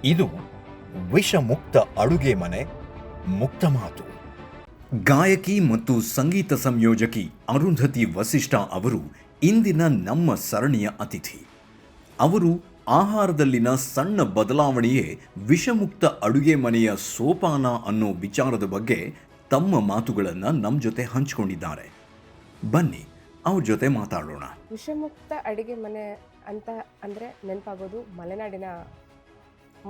ಇದು ವಿಷಮುಕ್ತ ಅಡುಗೆ ಮನೆ ಮುಕ್ತ ಮಾತು. ಗಾಯಕಿ ಮತ್ತು ಸಂಗೀತ ಸಂಯೋಜಕಿ ಅರುಂಧತಿ ವಸಿಷ್ಠ ಅವರು ಇಂದಿನ ನಮ್ಮ ಸರಣಿಯ ಅತಿಥಿ. ಅವರು ಆಹಾರದಲ್ಲಿನ ಸಣ್ಣ ಬದಲಾವಣೆಯೇ ವಿಷಮುಕ್ತ ಅಡುಗೆ ಮನೆಯ ಸೋಪಾನ ಅನ್ನೋ ವಿಚಾರದ ಬಗ್ಗೆ ತಮ್ಮ ಮಾತುಗಳನ್ನು ನಮ್ಮ ಜೊತೆ ಹಂಚಿಕೊಂಡಿದ್ದಾರೆ. ಬನ್ನಿ ಅವ್ರ ಜೊತೆ ಮಾತಾಡೋಣ. ವಿಷಮುಕ್ತ ಅಡುಗೆ ಮನೆ ಅಂತ ಅಂದರೆ ನೆನಪಾಗೋದು ಮಲೆನಾಡಿನ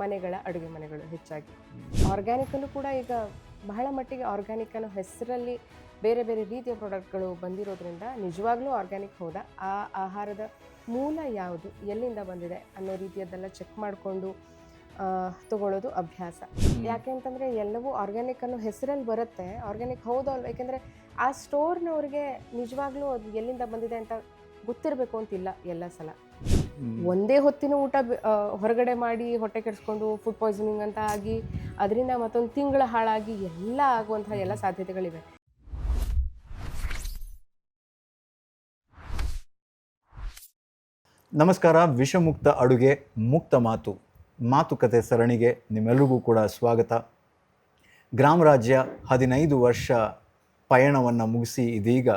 ಮನೆಗಳ ಅಡುಗೆ ಮನೆಗಳು ಹೆಚ್ಚಾಗಿ. ಆರ್ಗ್ಯಾನಿಕಲ್ಲೂ ಕೂಡ ಈಗ ಬಹಳ ಮಟ್ಟಿಗೆ ಆರ್ಗ್ಯಾನಿಕ್ ಅನ್ನೋ ಹೆಸರಲ್ಲಿ ಬೇರೆ ಬೇರೆ ರೀತಿಯ ಪ್ರಾಡಕ್ಟ್ಗಳು ಬಂದಿರೋದ್ರಿಂದ ನಿಜವಾಗ್ಲೂ ಆರ್ಗ್ಯಾನಿಕ್ ಹೌದಾ, ಆ ಆಹಾರದ ಮೂಲ ಯಾವುದು, ಎಲ್ಲಿಂದ ಬಂದಿದೆ ಅನ್ನೋ ರೀತಿಯದ್ದೆಲ್ಲ ಚೆಕ್ ಮಾಡಿಕೊಂಡು ತಗೊಳ್ಳೋದು ಅಭ್ಯಾಸ. ಯಾಕೆ ಅಂತಂದರೆ ಎಲ್ಲವೂ ಆರ್ಗ್ಯಾನಿಕ್ ಅನ್ನೋ ಹೆಸರಲ್ಲಿ ಬರುತ್ತೆ, ಆರ್ಗ್ಯಾನಿಕ್ ಹೌದು ಅಲ್ವ, ಯಾಕೆಂದರೆ ಆ ಸ್ಟೋರ್ನವ್ರಿಗೆ ನಿಜವಾಗ್ಲೂ ಅದು ಎಲ್ಲಿಂದ ಬಂದಿದೆ ಅಂತ ಗೊತ್ತಿರಬೇಕು ಅಂತಿಲ್ಲ. ಎಲ್ಲ ಸಲ ಒಂದೇ ಹೊತ್ತಿನ ಊಟ ಹೊರಗಡೆ ಮಾಡಿ ಹೊಟ್ಟೆ ಕೆಡಿಸ್ಕೊಂಡು ಫುಡ್ ಪಾಯ್ಸನಿಂಗ್ ಅಂತ ಆಗಿ ಅದರಿಂದ ಮತ್ತೊಂದು ತಿಂಗಳ ಹಾಳಾಗಿ ಎಲ್ಲ ಆಗುವಂತಹ ಎಲ್ಲ ಸಾಧ್ಯತೆಗಳಿವೆ. ನಮಸ್ಕಾರ. ವಿಷಮುಕ್ತ ಅಡುಗೆ ಮುಕ್ತ ಮಾತುಕತೆ ಸರಣಿಗೆ ನಿಮ್ಮೆಲ್ಲರಿಗೂ ಕೂಡ ಸ್ವಾಗತ. ಗ್ರಾಮ ರಾಜ್ಯ 15 ವರ್ಷ ಪಯಣವನ್ನು ಮುಗಿಸಿ ಇದೀಗ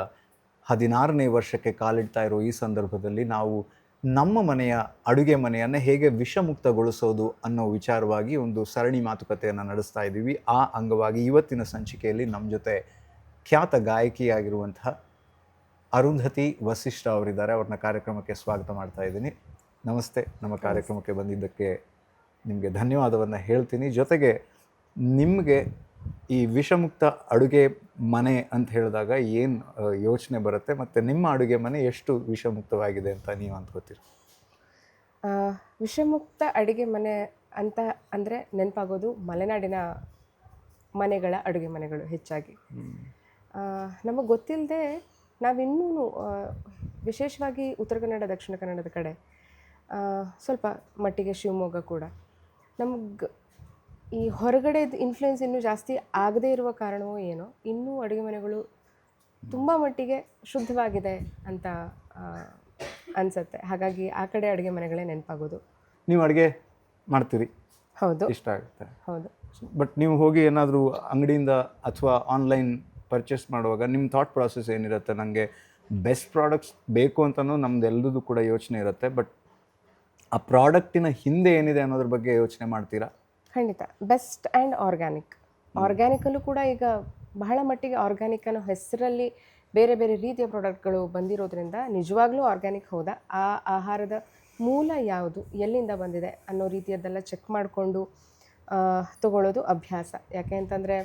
16ನೇ ವರ್ಷಕ್ಕೆ ಕಾಲಿಡ್ತಾ ಇರೋ ಈ ಸಂದರ್ಭದಲ್ಲಿ ನಾವು ನಮ್ಮ ಮನೆಯ ಅಡುಗೆ ಮನೆಯನ್ನು ಹೇಗೆ ವಿಷಮುಕ್ತಗೊಳಿಸೋದು ಅನ್ನೋ ವಿಚಾರವಾಗಿ ಒಂದು ಸರಣಿ ಮಾತುಕತೆಯನ್ನು ನಡೆಸ್ತಾ ಇದ್ದೀವಿ. ಆ ಅಂಗವಾಗಿ ಇವತ್ತಿನ ಸಂಚಿಕೆಯಲ್ಲಿ ನಮ್ಮ ಜೊತೆ ಖ್ಯಾತ ಗಾಯಕಿಯಾಗಿರುವಂತಹ ಅರುಂಧತಿ ವಸಿಷ್ಠ ಅವರಿದ್ದಾರೆ. ಅವ್ರನ್ನ ಕಾರ್ಯಕ್ರಮಕ್ಕೆ ಸ್ವಾಗತ ಮಾಡ್ತಾ ಇದ್ದೀನಿ. ನಮಸ್ತೆ. ನಮ್ಮ ಕಾರ್ಯಕ್ರಮಕ್ಕೆ ಬಂದಿದ್ದಕ್ಕೆ ನಿಮಗೆ ಧನ್ಯವಾದವನ್ನು ಹೇಳ್ತೀನಿ. ಜೊತೆಗೆ ನಿಮಗೆ ಈ ವಿಷಮುಕ್ತ ಅಡುಗೆ ಮನೆ ಅಂತ ಹೇಳಿದಾಗ ಏನು ಯೋಚನೆ ಬರುತ್ತೆ, ಮತ್ತು ನಿಮ್ಮ ಅಡುಗೆ ಮನೆ ಎಷ್ಟು ವಿಷಮುಕ್ತವಾಗಿದೆ ಅಂತ ನೀವು ಅಂದ್ಕೋತೀರಿ? ವಿಷಮುಕ್ತ ಅಡುಗೆ ಮನೆ ಅಂತ ಅಂದರೆ ನೆನಪಾಗೋದು ಮಲೆನಾಡಿನ ಮನೆಗಳ ಅಡುಗೆ ಮನೆಗಳು ಹೆಚ್ಚಾಗಿ. ನಮಗೆ ಗೊತ್ತಿಲ್ಲದೆ ನಾವಿನ್ನೂ ವಿಶೇಷವಾಗಿ ಉತ್ತರ ಕನ್ನಡ, ದಕ್ಷಿಣ ಕನ್ನಡದ ಕಡೆ, ಸ್ವಲ್ಪ ಮಟ್ಟಿಗೆ ಶಿವಮೊಗ್ಗ ಕೂಡ ನಮಗೆ ಈ ಹೊರಗಡೆದು ಇನ್ಫ್ಲುಯೆನ್ಸ್ ಇನ್ನೂ ಜಾಸ್ತಿ ಆಗದೇ ಇರುವ ಕಾರಣವೋ ಏನೋ ಇನ್ನೂ ಅಡುಗೆ ಮನೆಗಳು ತುಂಬ ಮಟ್ಟಿಗೆ ಶುದ್ಧವಾಗಿದೆ ಅಂತ ಅನಿಸುತ್ತೆ. ಹಾಗಾಗಿ ಆ ಕಡೆ ಅಡುಗೆ ಮನೆಗಳೇ ನೆನಪಾಗೋದು. ನೀವು ಅಡುಗೆ ಮಾಡ್ತೀರಿ? ಹೌದು, ಇಷ್ಟ ಆಗುತ್ತೆ. ಹೌದು. ಬಟ್ ನೀವು ಹೋಗಿ ಏನಾದರೂ ಅಂಗಡಿಯಿಂದ ಅಥವಾ ಆನ್ಲೈನ್ ಪರ್ಚೇಸ್ ಮಾಡುವಾಗ ನಿಮ್ಮ ಥಾಟ್ ಪ್ರಾಸೆಸ್ ಏನಿರುತ್ತೆ? ನನಗೆ ಬೆಸ್ಟ್ ಪ್ರಾಡಕ್ಟ್ಸ್ ಬೇಕು ಅಂತಲೂ ನಮ್ದು ಎಲ್ಲದೂ ಕೂಡ ಯೋಚನೆ ಇರುತ್ತೆ, ಬಟ್ ಆ ಪ್ರಾಡಕ್ಟಿನ ಹಿಂದೆ ಏನಿದೆ ಅನ್ನೋದ್ರ ಬಗ್ಗೆ ಯೋಚನೆ ಮಾಡ್ತೀರಾ? ಖಂಡಿತ. ಬೆಸ್ಟ್ ಆ್ಯಂಡ್ ಆರ್ಗ್ಯಾನಿಕಲ್ಲೂ ಕೂಡ ಈಗ ಬಹಳ ಮಟ್ಟಿಗೆ ಆರ್ಗ್ಯಾನಿಕ್ ಅನ್ನೋ ಹೆಸರಲ್ಲಿ ಬೇರೆ ಬೇರೆ ರೀತಿಯ ಪ್ರಾಡಕ್ಟ್ಗಳು ಬಂದಿರೋದ್ರಿಂದ ನಿಜವಾಗ್ಲೂ ಆರ್ಗ್ಯಾನಿಕ್ ಹೌದಾ, ಆ ಆಹಾರದ ಮೂಲ ಯಾವುದು, ಎಲ್ಲಿಂದ ಬಂದಿದೆ ಅನ್ನೋ ರೀತಿಯದ್ದೆಲ್ಲ ಚೆಕ್ ಮಾಡಿಕೊಂಡು ತಗೊಳ್ಳೋದು ಅಭ್ಯಾಸ. ಯಾಕೆ ಅಂತಂದರೆ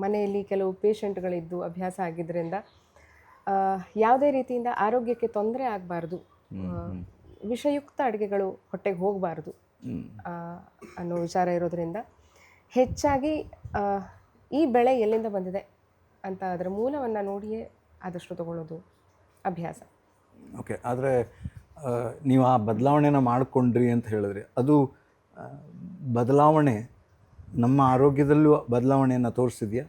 ಮನೆಯಲ್ಲಿ ಕೆಲವು ಪೇಷಂಟ್ಗಳಿದ್ದು ಅಭ್ಯಾಸ ಆಗಿದ್ದರಿಂದ ಯಾವುದೇ ರೀತಿಯಿಂದ ಆರೋಗ್ಯಕ್ಕೆ ತೊಂದರೆ ಆಗಬಾರ್ದು, ವಿಷಯುಕ್ತ ಅಡುಗೆಗಳು ಹೊಟ್ಟೆಗೆ ಹೋಗಬಾರ್ದು ಅನ್ನೋ ವಿಚಾರ ಇರೋದ್ರಿಂದ ಹೆಚ್ಚಾಗಿ ಈ ಬೆಳೆ ಎಲ್ಲಿಂದ ಬಂದಿದೆ ಅಂತ ಅದರ ಮೂಲವನ್ನು ನೋಡಿಯೇ ಆದಷ್ಟು ತಗೊಳ್ಳೋದು ಅಭ್ಯಾಸ. ಓಕೆ. ಆದರೆ ನೀವು ಆ ಬದಲಾವಣೆನ ಮಾಡಿಕೊಂಡ್ರಿ ಅಂತ ಹೇಳಿದ್ರಿ, ಅದು ಬದಲಾವಣೆ ನಮ್ಮ ಆರೋಗ್ಯದಲ್ಲೂ ಬದಲಾವಣೆಯನ್ನು ತೋರಿಸಿದೆಯಾ?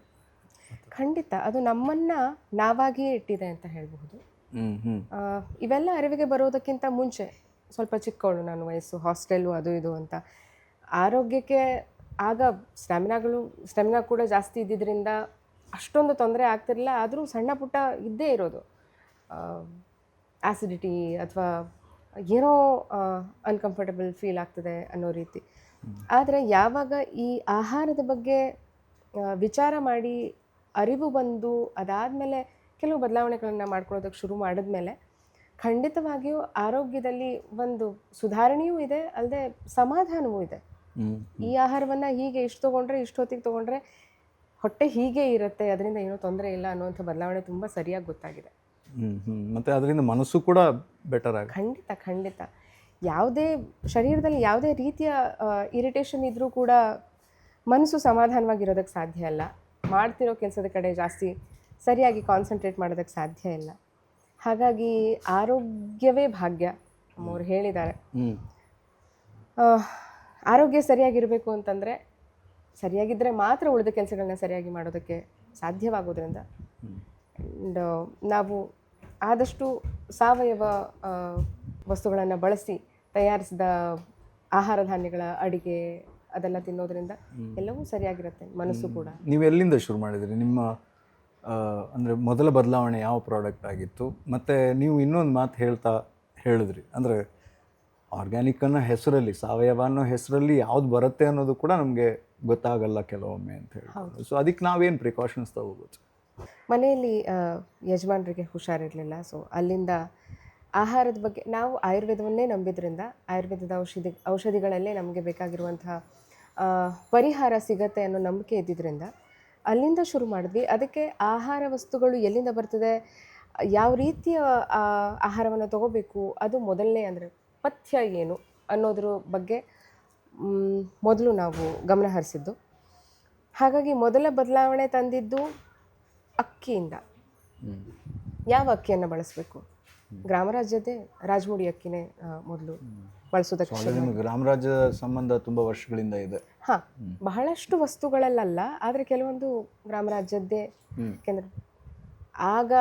ಖಂಡಿತ. ಅದು ನಮ್ಮನ್ನು ನಾವಾಗಿಯೇ ಇಟ್ಟಿದೆ ಅಂತ ಹೇಳಬಹುದು. ಇವೆಲ್ಲ ಅರಿವಿಗೆ ಬರೋದಕ್ಕಿಂತ ಮುಂಚೆ ಸ್ವಲ್ಪ ಚಿಕ್ಕವಳು ನಾನು, ವಯಸ್ಸು, ಹಾಸ್ಟೆಲ್ಲು, ಅದು ಇದು ಅಂತ ಆರೋಗ್ಯಕ್ಕೆ ಆಗ ಸ್ಟೆಮಿನಾ ಕೂಡ ಜಾಸ್ತಿ ಇದ್ದಿದ್ದರಿಂದ ಅಷ್ಟೊಂದು ತೊಂದರೆ ಆಗ್ತಿರಲಿಲ್ಲ. ಆದರೂ ಸಣ್ಣ ಪುಟ್ಟ ಇದ್ದೇ ಇರೋದು, ಆ್ಯಸಿಡಿಟಿ ಅಥವಾ ಏನೋ ಅನ್ಕಂಫರ್ಟಬಲ್ ಫೀಲ್ ಆಗ್ತದೆ ಅನ್ನೋ ರೀತಿ. ಆದರೆ ಯಾವಾಗ ಈ ಆಹಾರದ ಬಗ್ಗೆ ವಿಚಾರ ಮಾಡಿ ಅರಿವು ಬಂದು ಅದಾದಮೇಲೆ ಕೆಲವು ಬದಲಾವಣೆಗಳನ್ನು ಮಾಡ್ಕೊಳ್ಳೋದಕ್ಕೆ ಶುರು ಮಾಡಿದ್ಮೇಲೆ ಖಂಡಿತವಾಗಿಯೂ ಆರೋಗ್ಯದಲ್ಲಿ ಒಂದು ಸುಧಾರಣೆಯೂ ಇದೆ, ಅಲ್ಲದೆ ಸಮಾಧಾನವೂ ಇದೆ. ಈ ಆಹಾರವನ್ನು ಹೀಗೆ ಇಷ್ಟು ತೊಗೊಂಡ್ರೆ, ಇಷ್ಟು ಹೊತ್ತಿಗೆ ತೊಗೊಂಡ್ರೆ ಹೊಟ್ಟೆ ಹೀಗೆ ಇರುತ್ತೆ, ಅದರಿಂದ ಏನೂ ತೊಂದರೆ ಇಲ್ಲ ಅನ್ನೋಂಥ ಬದಲಾವಣೆ ತುಂಬ ಸರಿಯಾಗಿ ಗೊತ್ತಾಗಿದೆ. ಮತ್ತು ಅದರಿಂದ ಮನಸ್ಸು ಕೂಡ ಬೆಟರ್ ಆಗಿದೆ. ಖಂಡಿತ. ಯಾವುದೇ ಶರೀರದಲ್ಲಿ ಯಾವುದೇ ರೀತಿಯ ಇರಿಟೇಷನ್ ಇದ್ದರೂ ಕೂಡ ಮನಸ್ಸು ಸಮಾಧಾನವಾಗಿರೋದಕ್ಕೆ ಸಾಧ್ಯ ಇಲ್ಲ. ಮಾಡ್ತಿರೋ ಕೆಲಸದ ಕಡೆ ಜಾಸ್ತಿ ಸರಿಯಾಗಿ ಕಾನ್ಸಂಟ್ರೇಟ್ ಮಾಡೋದಕ್ಕೆ ಸಾಧ್ಯ ಇಲ್ಲ. ಹಾಗಾಗಿ ಆರೋಗ್ಯವೇ ಭಾಗ್ಯ ನಮ್ಮವ್ರು ಹೇಳಿದ್ದಾರೆ. ಆರೋಗ್ಯ ಸರಿಯಾಗಿರಬೇಕು ಅಂತಂದರೆ, ಸರಿಯಾಗಿದ್ದರೆ ಮಾತ್ರ ಉಳಿದ ಕೆಲಸಗಳನ್ನ ಸರಿಯಾಗಿ ಮಾಡೋದಕ್ಕೆ ಸಾಧ್ಯವಾಗೋದ್ರಿಂದ ನಾವು ಆದಷ್ಟು ಸಾವಯವ ವಸ್ತುಗಳನ್ನು ಬಳಸಿ ತಯಾರಿಸಿದ ಆಹಾರ ಧಾನ್ಯಗಳ ಅಡುಗೆ ಅದೆಲ್ಲ ತಿನ್ನೋದ್ರಿಂದ ಎಲ್ಲವೂ ಸರಿಯಾಗಿರುತ್ತೆ, ಮನಸ್ಸು ಕೂಡ. ನೀವು ಎಲ್ಲಿಂದ ಶುರು ಮಾಡಿದ್ರಿ ನಿಮ್ಮ ಅಂದರೆ ಮೊದಲ ಬದಲಾವಣೆ ಯಾವ ಪ್ರಾಡಕ್ಟ್ ಆಗಿತ್ತು? ಮತ್ತು ನೀವು ಇನ್ನೊಂದು ಮಾತು ಹೇಳಿದ್ರಿ, ಅಂದರೆ ಆರ್ಗ್ಯಾನಿಕ್ ಅನ್ನೋ ಹೆಸರಲ್ಲಿ, ಸಾವಯವ ಅನ್ನೋ ಹೆಸರಲ್ಲಿ ಯಾವ್ದು ಬರುತ್ತೆ ಅನ್ನೋದು ಕೂಡ ನಮಗೆ ಗೊತ್ತಾಗಲ್ಲ ಕೆಲವೊಮ್ಮೆ ಅಂತ ಹೇಳಿ. ಸೊ ಅದಕ್ಕೆ ನಾವೇನು ಪ್ರಿಕಾಷನ್ಸ್ ತಗೋಬೋದು? ಮನೆಯಲ್ಲಿ ಯಜಮಾನರಿಗೆ ಹುಷಾರಿರಲಿಲ್ಲ, ಸೊ ಅಲ್ಲಿಂದ ಆಹಾರದ ಬಗ್ಗೆ ನಾವು ಆಯುರ್ವೇದವನ್ನೇ ನಂಬಿದ್ರಿಂದ ಆಯುರ್ವೇದದ ಔಷಧಿಗಳಲ್ಲೇ ನಮಗೆ ಬೇಕಾಗಿರುವಂತಹ ಪರಿಹಾರ ಸಿಗತ್ತೆ ಅನ್ನೋ ನಂಬಿಕೆ ಇದ್ದಿದ್ದರಿಂದ ಅಲ್ಲಿಂದ ಶುರು ಮಾಡಿದ್ವಿ. ಅದಕ್ಕೆ ಆಹಾರ ವಸ್ತುಗಳು ಎಲ್ಲಿಂದ ಬರ್ತದೆ, ಯಾವ ರೀತಿಯ ಆಹಾರವನ್ನು ತಗೋಬೇಕು, ಅದು ಮೊದಲನೇ ಅಂದರೆ ಪಥ್ಯ ಏನು ಅನ್ನೋದ್ರ ಬಗ್ಗೆ ಮೊದಲು ನಾವು ಗಮನ ಹರಿಸಿದ್ದು. ಹಾಗಾಗಿ ಮೊದಲ ಬದಲಾವಣೆ ತಂದಿದ್ದು ಅಕ್ಕಿಯಿಂದ. ಯಾವ ಅಕ್ಕಿಯನ್ನು ಬಳಸಬೇಕು? ಗ್ರಾಮರಾಜ್ಯದೇ ರಾಜಮುಡಿ ಅಕ್ಕಿನೇ ಮೊದಲು ಬಳಸೋದಕ್ಕೆ. ಗ್ರಾಮರಾಜ್ಯ ಸಂಬಂಧ ತುಂಬ ವರ್ಷಗಳಿಂದ ಇದೆ. ಹಾಂ, ಬಹಳಷ್ಟು ವಸ್ತುಗಳಲ್ಲ, ಆದರೆ ಕೆಲವೊಂದು ಗ್ರಾಮರಾಜ್ಯದ್ದೇ. ಯಾಕೆಂದರೆ ಆಗ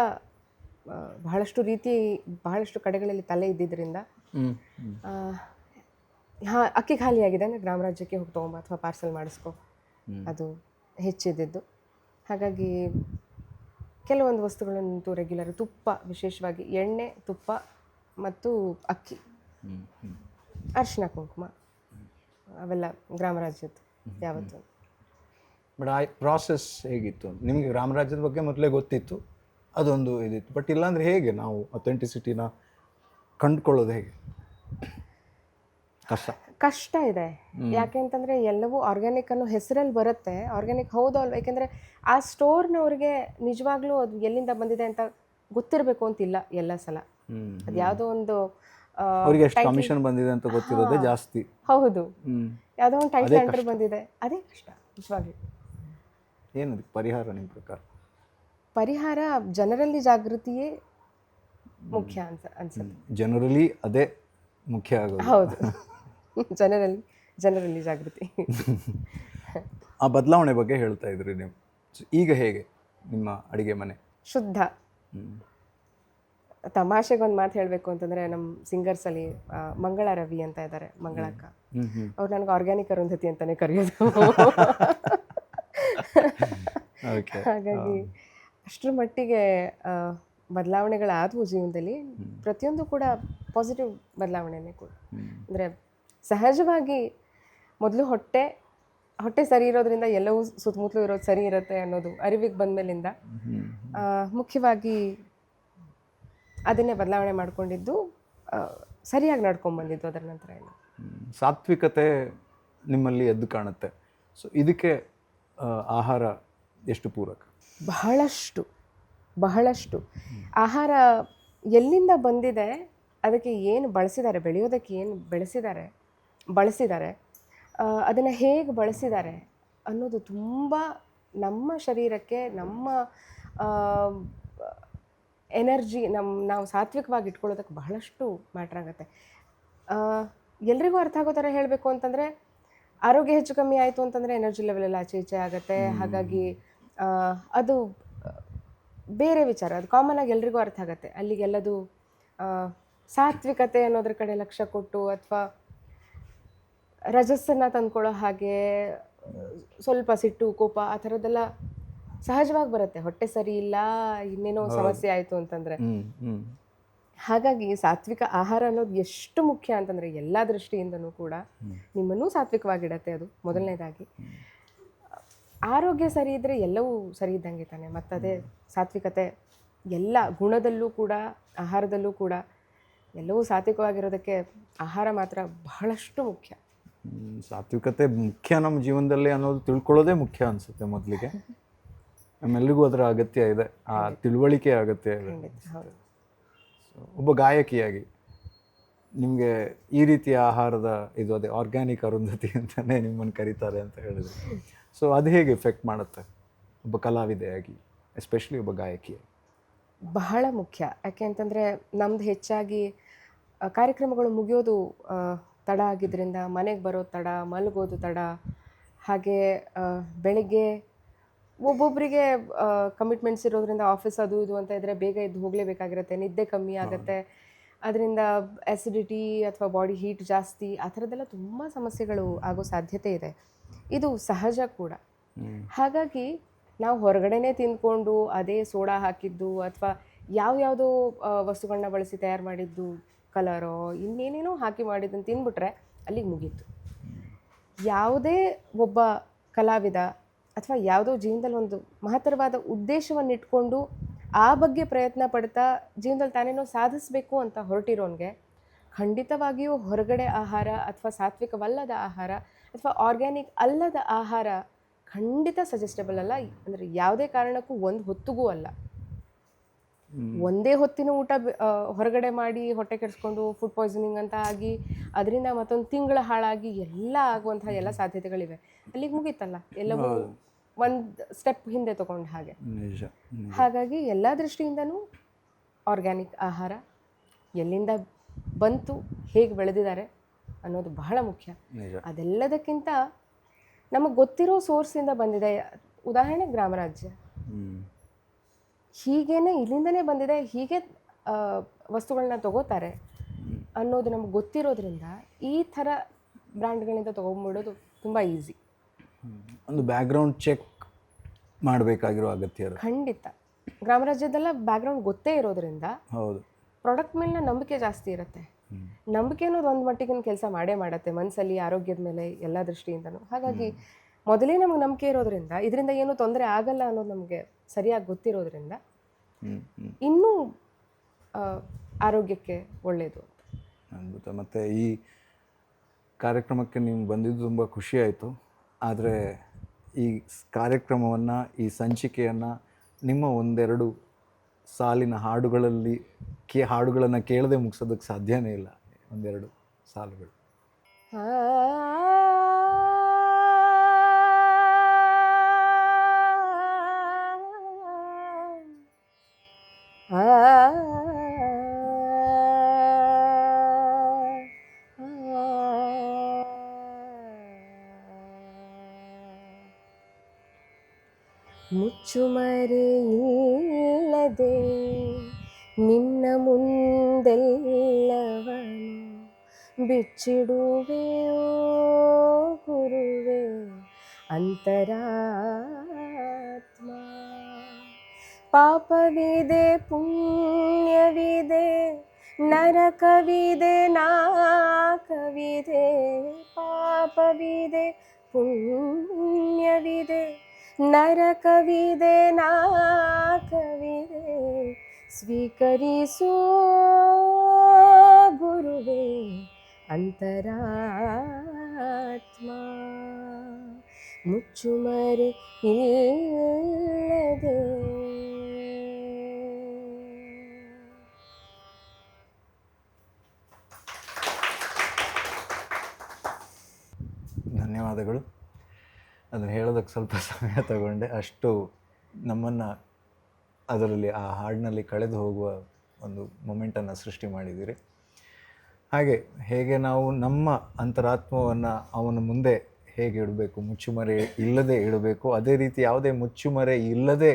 ಬಹಳಷ್ಟು ಕಡೆಗಳಲ್ಲಿ ತಲೆ ಇದ್ದಿದ್ದರಿಂದ ಹಾಂ, ಅಕ್ಕಿ ಖಾಲಿ ಆಗಿದೆ ಅಂದರೆ ಗ್ರಾಮರಾಜ್ಯಕ್ಕೆ ಹೋಗಿ ತೊಗೊಂಬ ಅಥವಾ ಪಾರ್ಸಲ್ ಮಾಡಿಸ್ಕೊ, ಅದು ಹೆಚ್ಚಿದ್ದಿದ್ದು. ಹಾಗಾಗಿ ಕೆಲವೊಂದು ವಸ್ತುಗಳಂತೂ ರೆಗ್ಯುಲರ್, ತುಪ್ಪ, ವಿಶೇಷವಾಗಿ ಎಣ್ಣೆ, ತುಪ್ಪ ಮತ್ತು ಅಕ್ಕಿ, ಅರಿಶಿನ ಕುಂಕುಮ, ಅವೆಲ್ಲ ಗ್ರಾಮರಾಜ್ಯದ್ದು ಯಾವತ್ತು. ಬಟ್ ಆ ಪ್ರಾಸೆಸ್ ಹೇಗಿತ್ತು? ನಿಮಗೆ ಗ್ರಾಮರಾಜ್ಯದ ಬಗ್ಗೆ ಮೊದಲೇ ಗೊತ್ತಿತ್ತು, ಅದೊಂದು ಇದಿತ್ತು. ಬಟ್ ಇಲ್ಲಾಂದರೆ ಹೇಗೆ ನಾವು ಅಥೆಂಟಿಸಿಟಿನ ಕಂಡುಕೊಳ್ಳೋದು ಹೇಗೆ? ಕಷ್ಟ ಇದೆ. ಯಾಕೆ ಅಂತಂದರೆ ಎಲ್ಲವೂ ಆರ್ಗ್ಯಾನಿಕ್ ಅನ್ನೋ ಹೆಸರಲ್ಲಿ ಬರುತ್ತೆ. ಆರ್ಗ್ಯಾನಿಕ್ ಹೌದು ಅಲ್ವ? ಯಾಕೆಂದರೆ ಆ ಸ್ಟೋರ್ನವ್ರಿಗೆ ನಿಜವಾಗ್ಲೂ ಅದು ಎಲ್ಲಿಂದ ಬಂದಿದೆ ಅಂತ ಗೊತ್ತಿರಬೇಕು ಅಂತಿಲ್ಲ ಎಲ್ಲ ಸಲ. ಅದು ಯಾವುದೋ ಒಂದು ಅವರಿಗೆ ಎಷ್ಟು ಕಮಿಷನ್ ಬಂದಿದೆ ಅಂತ ಗೊತ್ತಿರೋದೇ ಜಾಸ್ತಿ. ಹೌದು, ಯಾವುದೋ ಒಂದು ಟೈಟಲ್ ಎಂಟ್ರಿ ಬಂದಿದೆ, ಅದೇ ಕಷ್ಟ ನಿಜವಾಗ್ಲೂ. ಏನದು ಪರಿಹಾರ ನಿಮ್ಮ ಪ್ರಕಾರ? ಪರಿಹಾರ ಜನರಲ್ಲಿ ಜಾಗೃತಿಯೇ ಮುಖ್ಯ ಅನ್ಸುತ್ತೆ. ಜನರಲಿ ಅದೇ ಮುಖ್ಯ ಆಗೋದು. ಹೌದು, ಜನರಲ್ಲಿ ಜಾಗೃತಿ. ಆ ಬದಲಾವಣೆ ಬಗ್ಗೆ ಹೇಳ್ತಾ ಇದ್ರಿ ನೀವು. ಈಗ ಹೇಗೆ ನಿಮ್ಮ ಅಡಿಗೆ ಮನೆ? ಶುದ್ಧ. ತಮಾಷೆಗೊಂದು ಮಾತು ಹೇಳಬೇಕು ಅಂತಂದರೆ, ನಮ್ಮ ಸಿಂಗರ್ಸಲ್ಲಿ ಮಂಗಳ ರವಿ ಅಂತ ಇದ್ದಾರೆ, ಮಂಗಳಕ್ಕ. ಅವ್ರು ನನಗೆ ಆರ್ಗ್ಯಾನಿಕ್ ಅರುಂಧತಿ ಅಂತಲೇ ಕರೆಯೋದು. ಹಾಗಾಗಿ ಅಷ್ಟರ ಮಟ್ಟಿಗೆ ಬದಲಾವಣೆಗಳಾದವು ಜೀವನದಲ್ಲಿ. ಪ್ರತಿಯೊಂದು ಕೂಡ ಪಾಸಿಟಿವ್ ಬದಲಾವಣೆನೇ ಕೂಡ. ಅಂದರೆ ಸಹಜವಾಗಿ ಮೊದಲು ಹೊಟ್ಟೆ ಸರಿ ಇರೋದ್ರಿಂದ ಎಲ್ಲವೂ ಸುತ್ತಮುತ್ತಲೂ ಇರೋದು ಸರಿ ಇರುತ್ತೆ ಅನ್ನೋದು ಅರಿವಿಗೆ ಬಂದ ಮೇಲಿಂದ ಮುಖ್ಯವಾಗಿ ಅದನ್ನೇ ಬದಲಾವಣೆ ಮಾಡ್ಕೊಂಡಿದ್ದು, ಸರಿಯಾಗಿ ನಡ್ಕೊಂಡ್ಬಂದಿದ್ದು. ಅದರ ನಂತರ ಏನು ಸಾತ್ವಿಕತೆ ನಿಮ್ಮಲ್ಲಿ ಎದ್ದು ಕಾಣುತ್ತೆ. ಸೊ ಇದಕ್ಕೆ ಆಹಾರ ಎಷ್ಟು ಪೂರಕ? ಬಹಳಷ್ಟು ಆಹಾರ ಎಲ್ಲಿಂದ ಬಂದಿದೆ, ಅದಕ್ಕೆ ಏನು ಬೆಳೆಯೋದಕ್ಕೆ ಏನು ಬಳಸಿದ್ದಾರೆ, ಅದನ್ನು ಹೇಗೆ ಬಳಸಿದ್ದಾರೆ ಅನ್ನೋದು ತುಂಬ ನಮ್ಮ ಶರೀರಕ್ಕೆ, ನಮ್ಮ ಎನರ್ಜಿ, ನಾವು ಸಾತ್ವಿಕವಾಗಿ ಇಟ್ಕೊಳ್ಳೋದಕ್ಕೆ ಬಹಳಷ್ಟು ಮ್ಯಾಟ್ರ್ ಆಗುತ್ತೆ. ಎಲ್ರಿಗೂ ಅರ್ಥ ಆಗೋ ಥರ ಹೇಳಬೇಕು ಅಂತಂದರೆ, ಆರೋಗ್ಯ ಹೆಚ್ಚು ಕಮ್ಮಿ ಆಯಿತು ಅಂತಂದರೆ ಎನರ್ಜಿ ಲೆವೆಲ್ ಎಲ್ಲ ಆಚೆ ಈಚೆ ಆಗುತ್ತೆ. ಹಾಗಾಗಿ ಅದು ಬೇರೆ ವಿಚಾರ, ಅದು ಕಾಮನ್ ಆಗಿ ಎಲ್ರಿಗೂ ಅರ್ಥ ಆಗುತ್ತೆ. ಅಲ್ಲಿಗೆಲ್ಲದು ಸಾತ್ವಿಕತೆ ಅನ್ನೋದ್ರ ಕಡೆ ಲಕ್ಷ್ಯ ಕೊಟ್ಟು ಅಥವಾ ರಜಸ್ಸನ್ನು ತಂದ್ಕೊಳ್ಳೋ ಹಾಗೆ ಸ್ವಲ್ಪ ಸಿಟ್ಟು, ಕೋಪ, ಆ ಥರದ್ದೆಲ್ಲ ಸಹಜವಾಗಿ ಬರುತ್ತೆ. ಹೊಟ್ಟೆ ಸರಿ ಇಲ್ಲ, ಇನ್ನೇನೋ ಸಮಸ್ಯೆ ಆಯಿತು ಅಂತಂದರೆ. ಹಾಗಾಗಿ ಸಾತ್ವಿಕ ಆಹಾರ ಅನ್ನೋದು ಎಷ್ಟು ಮುಖ್ಯ ಅಂತಂದರೆ ಎಲ್ಲ ದೃಷ್ಟಿಯಿಂದನೂ ಕೂಡ ನಿಮ್ಮನ್ನೂ ಸಾತ್ವಿಕವಾಗಿಡತ್ತೆ. ಅದು ಮೊದಲನೇದಾಗಿ. ಆರೋಗ್ಯ ಸರಿ ಇದ್ದರೆ ಎಲ್ಲವೂ ಸರಿ ಇದ್ದಂಗೆ ತಾನೆ. ಮತ್ತದೇ ಸಾತ್ವಿಕತೆ ಎಲ್ಲ ಗುಣದಲ್ಲೂ ಕೂಡ, ಆಹಾರದಲ್ಲೂ ಕೂಡ ಎಲ್ಲವೂ ಸಾತ್ವಿಕವಾಗಿರೋದಕ್ಕೆ ಆಹಾರ ಮಾತ್ರ ಬಹಳಷ್ಟು ಮುಖ್ಯ. ಸಾತ್ವಿಕತೆ ಮುಖ್ಯ ನಮ್ಮ ಜೀವನದಲ್ಲಿ ಅನ್ನೋದು ತಿಳ್ಕೊಳ್ಳೋದೇ ಮುಖ್ಯ ಅನಿಸುತ್ತೆ ಮೊದಲಿಗೆ. ನಮ್ಮೆಲ್ಲರಿಗೂ ಅದರ ಅಗತ್ಯ ಇದೆ, ಆ ತಿಳುವಳಿಕೆ ಅಗತ್ಯ ಇದೆ. ಒಬ್ಬ ಗಾಯಕಿಯಾಗಿ ನಿಮಗೆ ಈ ರೀತಿಯ ಆಹಾರದ ಇದು, ಅದೇ ಆರ್ಗ್ಯಾನಿಕ್ ಅರುಂಧತಿ ಅಂತಲೇ ನಿಮ್ಮನ್ನು ಕರೀತಾರೆ ಅಂತ ಹೇಳಿದ್ರು. ಸೊ ಅದು ಹೇಗೆ ಎಫೆಕ್ಟ್ ಮಾಡುತ್ತೆ ಒಬ್ಬ ಕಲಾವಿದೆಯಾಗಿ, ಎಸ್ಪೆಷಲಿ ಒಬ್ಬ ಗಾಯಕಿಯಾಗಿ? ಬಹಳ ಮುಖ್ಯ. ಯಾಕೆ ಅಂತಂದರೆ ನಮ್ದು ಹೆಚ್ಚಾಗಿ ಕಾರ್ಯಕ್ರಮಗಳು ಮುಗಿಯೋದು ತಡ ಆಗಿದ್ದರಿಂದ ಮನೆಗೆ ಬರೋದು ತಡ, ಮಲಗೋದು ತಡ. ಹಾಗೆ ಬೆಳಿಗ್ಗೆ ಒಬ್ಬೊಬ್ಬರಿಗೆ ಕಮಿಟ್ಮೆಂಟ್ಸ್ ಇರೋದ್ರಿಂದ ಆಫೀಸ್ ಅದು ಇದು ಅಂತ ಇದ್ದರೆ ಬೇಗ ಎದ್ದು ಹೋಗಲೇಬೇಕಾಗಿರುತ್ತೆ, ನಿದ್ದೆ ಕಮ್ಮಿ ಆಗುತ್ತೆ. ಅದರಿಂದ ಆ್ಯಸಿಡಿಟಿ ಅಥವಾ ಬಾಡಿ ಹೀಟ್ ಜಾಸ್ತಿ ಆ ಥರದ್ದೆಲ್ಲ ತುಂಬ ಸಮಸ್ಯೆಗಳು ಆಗೋ ಸಾಧ್ಯತೆ ಇದೆ. ಇದು ಸಹಜ ಕೂಡ. ಹಾಗಾಗಿ ನಾವು ಹೊರಗಡೆನೇ ತಿಂದ್ಕೊಂಡು ಅದೇ ಸೋಡಾ ಹಾಕಿದ್ದು ಅಥವಾ ಯಾವ್ಯಾವುದೋ ವಸ್ತುಗಳನ್ನ ಬಳಸಿ ತಯಾರು ಮಾಡಿದ್ದು, ಕಲರೋ ಇನ್ನೇನೇನೋ ಹಾಕಿ ಮಾಡಿದ್ದನ್ನು ತಿಂದ್ಬಿಟ್ರೆ ಅಲ್ಲಿಗೆ ಮುಗೀತು. ಯಾವುದೇ ಒಬ್ಬ ಕಲಾವಿದ ಅಥವಾ ಯಾವುದೋ ಜೀವನದಲ್ಲಿ ಒಂದು ಮಹತ್ತರವಾದ ಉದ್ದೇಶವನ್ನು ಇಟ್ಕೊಂಡು ಆ ಬಗ್ಗೆ ಪ್ರಯತ್ನ ಪಡ್ತಾ ಜೀವನದಲ್ಲಿ ತಾನೇನೋ ಸಾಧಿಸಬೇಕು ಅಂತ ಹೊರಟಿರೋನ್ಗೆ ಖಂಡಿತವಾಗಿಯೂ ಹೊರಗಡೆ ಆಹಾರ ಅಥವಾ ಸಾತ್ವಿಕವಲ್ಲದ ಆಹಾರ ಅಥವಾ ಆರ್ಗ್ಯಾನಿಕ್ ಅಲ್ಲದ ಆಹಾರ ಖಂಡಿತ ಸಜೆಸ್ಟಬಲ್ ಅಲ್ಲ. ಅಂದರೆ ಯಾವುದೇ ಕಾರಣಕ್ಕೂ ಒಂದು ಹೊತ್ತಿಗೂ ಅಲ್ಲ. ಒಂದೇ ಹೊತ್ತಿನ ಊಟ ಹೊರಗಡೆ ಮಾಡಿ ಹೊಟ್ಟೆ ಕೆಡಿಸ್ಕೊಂಡು ಫುಡ್ ಪಾಯ್ಸನಿಂಗ್ ಅಂತ ಆಗಿ ಅದರಿಂದ ಮತ್ತೊಂದು ತಿಂಗಳ ಹಾಳಾಗಿ ಎಲ್ಲ ಆಗುವಂತಹ ಎಲ್ಲ ಸಾಧ್ಯತೆಗಳಿವೆ. ಅಲ್ಲಿಗೆ ಮುಗೀತಲ್ಲ, ಎಲ್ಲವೂ ಒಂದು ಸ್ಟೆಪ್ ಹಿಂದೆ ತಗೊಂಡು ಹಾಗೆ. ಹಾಗಾಗಿ ಎಲ್ಲ ದೃಷ್ಟಿಯಿಂದನೂ ಆರ್ಗ್ಯಾನಿಕ್ ಆಹಾರ ಎಲ್ಲಿಂದ ಬಂತು, ಹೇಗೆ ಬೆಳೆದಿದ್ದಾರೆ ಅನ್ನೋದು ಬಹಳ ಮುಖ್ಯ. ಅದೆಲ್ಲದಕ್ಕಿಂತ ನಮಗೆ ಗೊತ್ತಿರೋ ಸೋರ್ಸಿಂದ ಬಂದಿದೆ. ಉದಾಹರಣೆ ಗ್ರಾಮರಾಜ್ಯ, ಹೀಗೇನೆ ಇಲ್ಲಿಂದನೇ ಬಂದಿದೆ, ಹೀಗೆ ವಸ್ತುಗಳನ್ನ ತಗೋತಾರೆ ಅನ್ನೋದು ನಮ್ಗೆ ಗೊತ್ತಿರೋದ್ರಿಂದ ಈ ಥರ ಬ್ರ್ಯಾಂಡ್ಗಳಿಂದ ತೊಗೊಂಡ್ಬಿಡೋದು ತುಂಬ ಈಸಿ. ಒಂದು ಬ್ಯಾಕ್ಗ್ರೌಂಡ್ ಚೆಕ್ ಮಾಡಬೇಕಾಗಿರೋ ಅಗತ್ಯ ಇರುತ್ತೆ. ಖಂಡಿತ. ಗ್ರಾಮರಾಜ್ಯದೆಲ್ಲ ಬ್ಯಾಕ್ಗ್ರೌಂಡ್ ಗೊತ್ತೇ ಇರೋದ್ರಿಂದ ಹೌದು, ಪ್ರಾಡಕ್ಟ್ ಮೇಲಿನ ನಂಬಿಕೆ ಜಾಸ್ತಿ ಇರುತ್ತೆ. ನಂಬಿಕೆ ಅನ್ನೋದು ಒಂದು ಮಟ್ಟಿಗಿನ ಕೆಲಸ ಮಾಡೇ ಮಾಡುತ್ತೆ ಮನಸ್ಸಲ್ಲಿ, ಆರೋಗ್ಯದ ಮೇಲೆ, ಎಲ್ಲ ದೃಷ್ಟಿಯಿಂದನೂ. ಹಾಗಾಗಿ ಮೊದಲೇ ನಮಗೆ ನಂಬಿಕೆ ಇರೋದ್ರಿಂದ ಇದರಿಂದ ಏನೂ ತೊಂದರೆ ಆಗಲ್ಲ ಅನ್ನೋದು ನಮಗೆ ಸರಿಯಾಗಿ ಗೊತ್ತಿರೋದ್ರಿಂದ ಇನ್ನೂ ಆರೋಗ್ಯಕ್ಕೆ ಒಳ್ಳೆಯದು ಅಂತ ಅದ್ಭುತ. ಮತ್ತು ಈ ಕಾರ್ಯಕ್ರಮಕ್ಕೆ ನೀವು ಬಂದಿದ್ದು ತುಂಬ ಖುಷಿ ಆಯಿತು. ಆದರೆ ಈ ಕಾರ್ಯಕ್ರಮವನ್ನು, ಈ ಸಂಚಿಕೆಯನ್ನು ನಿಮ್ಮ ಒಂದೆರಡು ಸಾಲಿನ ಹಾಡುಗಳನ್ನು ಕೇಳದೆ ಮುಗಿಸೋದಕ್ಕೆ ಸಾಧ್ಯನೇ ಇಲ್ಲ. ಒಂದೆರಡು ಸಾಲುಗಳು. ಮುಚ್ಚುಮರೆಯಿಲ್ಲದೆ ನಿನ್ನ ಮುಂದೆಲ್ಲವನು ಬಿಚ್ಚಿಡುವೆಯೋ ಗುರುವೆ ಅಂತರಾತ್ಮ. ಪಾಪವಿದೆ ಪುಣ್ಯವಿದೆ ನರಕವಿದೆ ನಾಕವಿದೆ. ಪಾಪವಿದೆ ಪುಣ್ಯವಿದೆ ನರಕವಿದೆ ನಾಕವಿದೆ. ಸ್ವೀಕರಿಸೋ ಗುರುವೇ ಅಂತರಾತ್ಮ. ಮುಚ್ಚುಮರೆ ಇಲ್ಲದೆ. ಧನ್ಯವಾದಗಳು. ಅದನ್ನು ಹೇಳೋದಕ್ಕೆ ಸ್ವಲ್ಪ ಸಮಯ ತಗೊಂಡೆ. ಅಷ್ಟು ನಮ್ಮನ್ನು ಅದರಲ್ಲಿ ಆ ಹಾಡಿನಲ್ಲಿ ಕಳೆದು ಹೋಗುವ ಒಂದು ಮೊಮೆಂಟನ್ನು ಸೃಷ್ಟಿ ಮಾಡಿದ್ದೀರಿ. ಹೇಗೆ ನಾವು ನಮ್ಮ ಅಂತರಾತ್ಮವನ್ನು ಅವನ ಮುಂದೆ ಹೇಗೆ ಇಡಬೇಕು, ಮುಚ್ಚುಮರೆ ಇಲ್ಲದೆ ಇಡಬೇಕು, ಅದೇ ರೀತಿ ಯಾವುದೇ ಮುಚ್ಚುಮರೆ ಇಲ್ಲದೆ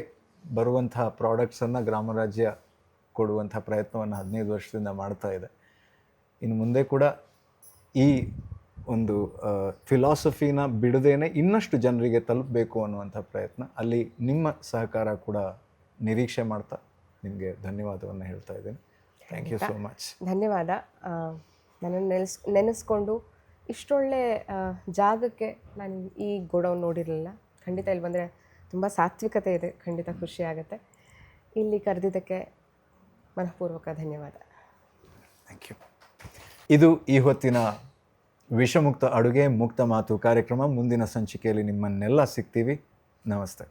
ಬರುವಂತಹ ಪ್ರಾಡಕ್ಟ್ಸನ್ನು ಗ್ರಾಮರಾಜ್ಯ ಕೊಡುವಂಥ ಪ್ರಯತ್ನವನ್ನು 15 ವರ್ಷದಿಂದ ಮಾಡ್ತಾ ಇದೆ. ಇನ್ನು ಮುಂದೆ ಕೂಡ ಈ ಒಂದು ಫಿಲಾಸಫಿನ ಬಿಡದೇನೆ ಇನ್ನಷ್ಟು ಜನರಿಗೆ ತಲುಪಬೇಕು ಅನ್ನುವಂಥ ಪ್ರಯತ್ನ, ಅಲ್ಲಿ ನಿಮ್ಮ ಸಹಕಾರ ಕೂಡ ನಿರೀಕ್ಷೆ ಮಾಡ್ತಾ ನಿಮಗೆ ಧನ್ಯವಾದವನ್ನು ಹೇಳ್ತಾ ಇದ್ದೇನೆ. Thank you so much. ಧನ್ಯವಾದ. ನನ್ನನ್ನು ನೆನೆಸ್ಕೊಂಡು ಇಷ್ಟೊಳ್ಳೆ ಜಾಗಕ್ಕೆ ನಾನು ಈ ಗೋಡೌನ್ ನೋಡಿರಲಿಲ್ಲ. ಖಂಡಿತ ಇಲ್ಲಿ ಬಂದರೆ ತುಂಬ ಸಾತ್ವಿಕತೆ ಇದೆ, ಖಂಡಿತ ಖುಷಿ ಆಗುತ್ತೆ. ಇಲ್ಲಿ ಕರೆದಿದ್ದಕ್ಕೆ ಮನಃಪೂರ್ವಕ ಧನ್ಯವಾದ. Thank you. ಇದು ಈ ಹೊತ್ತಿನ ವಿಷಮುಕ್ತ ಅಡುಗೆ ಮುಕ್ತ ಮಾತು ಕಾರ್ಯಕ್ರಮ. ಮುಂದಿನ ಸಂಚಿಕೆಯಲ್ಲಿ ನಿಮ್ಮನ್ನೆಲ್ಲ ಸಿಗ್ತೀವಿ. ನಮಸ್ತೆ.